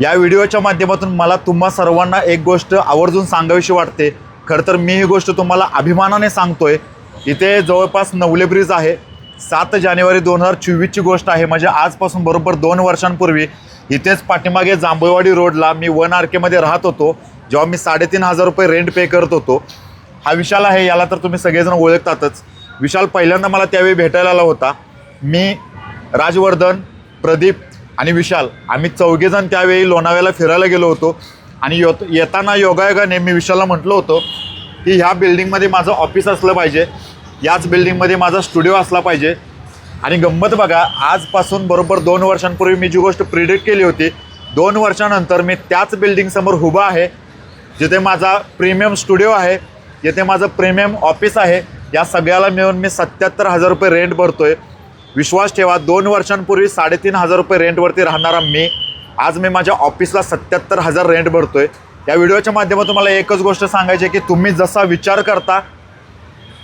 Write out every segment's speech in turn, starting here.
या व्हिडिओच्या माध्यमातून मला तुम्हा सर्वांना एक गोष्ट आवर्जून सांगावीशी वाटते. खरं तर मी ही गोष्ट तुम्हाला अभिमानाने सांगतोय. इथे जवळपास नवले ब्रिज आहे. 7 जानेवारी 2024ची गोष्ट आहे. म्हणजे आजपासून बरोबर 2 वर्षांपूर्वी इथेच पाठीमागे जांभूळवाडी रोडला मी 1 RK राहत होतो. जेव्हा मी 3,500 रुपये रेंट पे करत होतो. हा विशाल आहे, याला तर तुम्ही सगळेजण ओळखतातच. विशाल पहिल्यांदा मला त्यावेळी भेटायला आला होता. मी, राजवर्धन, प्रदीप आणि विशाल आम्ही 4 जण त्यावेळी लोणावळ्याला फिरायला गेलो होतो. आणि येताना योगायोगाने मी विशालला म्हटलं होतं की ह्या बिल्डिंगमध्ये माझं ऑफिस असलं पाहिजे, याच बिल्डिंगमध्ये माझा स्टुडिओ असला पाहिजे. आणि गंमत बघा, आजपासून बरोबर 2 वर्षांपूर्वी मी जी गोष्ट प्रिडिक्ट केली होती, 2 वर्षानंतर मी त्याच बिल्डिंगसमोर उभा आहे, जिथे माझा प्रीमियम स्टुडिओ आहे, जिथे माझं प्रीमियम ऑफिस आहे. या सगळ्याला मिळून मी 77,000 रुपये रेंट भरतोय. विश्वास ठेवा, 2 वर्षांपूर्वी 3,500 रुपये रेंटवरती राहणारा मी आज मी माझ्या ऑफिसला 77,000 रेंट भरतोय. या व्हिडिओच्या माध्यमातून मला एकच गोष्ट सांगायची आहे की तुम्ही जसा विचार करता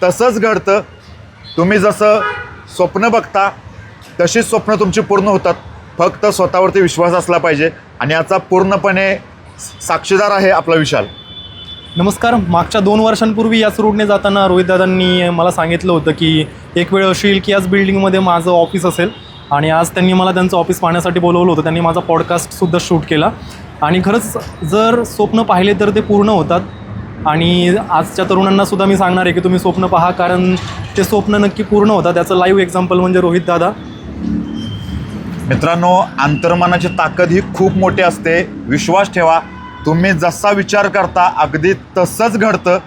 तसंच घडतं. तुम्ही जसं स्वप्न बघता तशीच स्वप्न तुमची पूर्ण होतात. फक्त स्वतःवरती विश्वास असला पाहिजे. आणि याचा पूर्णपणे साक्षीदार आहे आपला विशाल. नमस्कार. मागच्या 2 वर्षांपूर्वी याच रोडने जाताना रोहितदादांनी मला सांगितलं होतं की एक वेळ अशी येईल की याच बिल्डिंगमध्ये माझं ऑफिस असेल. आणि आज त्यांनी मला त्यांचं ऑफिस पाहण्यासाठी बोलवलं होतं. त्यांनी माझा पॉडकास्टसुद्धा शूट केला. आणि खरंच जर स्वप्न पाहिले तर ते पूर्ण होतात. आणि आजच्या तरुणांनासुद्धा मी सांगणार आहे की तुम्ही स्वप्न पहा, कारण ते स्वप्न नक्की पूर्ण होतात. त्याचं लाईव्ह एक्झाम्पल म्हणजे रोहितदादा. मित्रांनो, अंतर्मनाची ताकद ही खूप मोठी असते. विश्वास ठेवा, तुम्ही जसा विचार करता अगदी तसंच घडतं.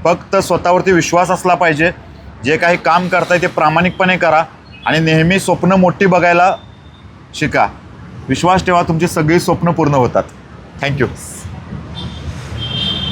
फक्त स्वतःवरती विश्वास असला पाहिजे. जे काही काम करताय ते प्रामाणिकपणे करा आणि नेहमी स्वप्न मोठी बघायला शिका. विश्वास ठेवा, तुमची सगळी स्वप्न पूर्ण होतात. थँक्यू.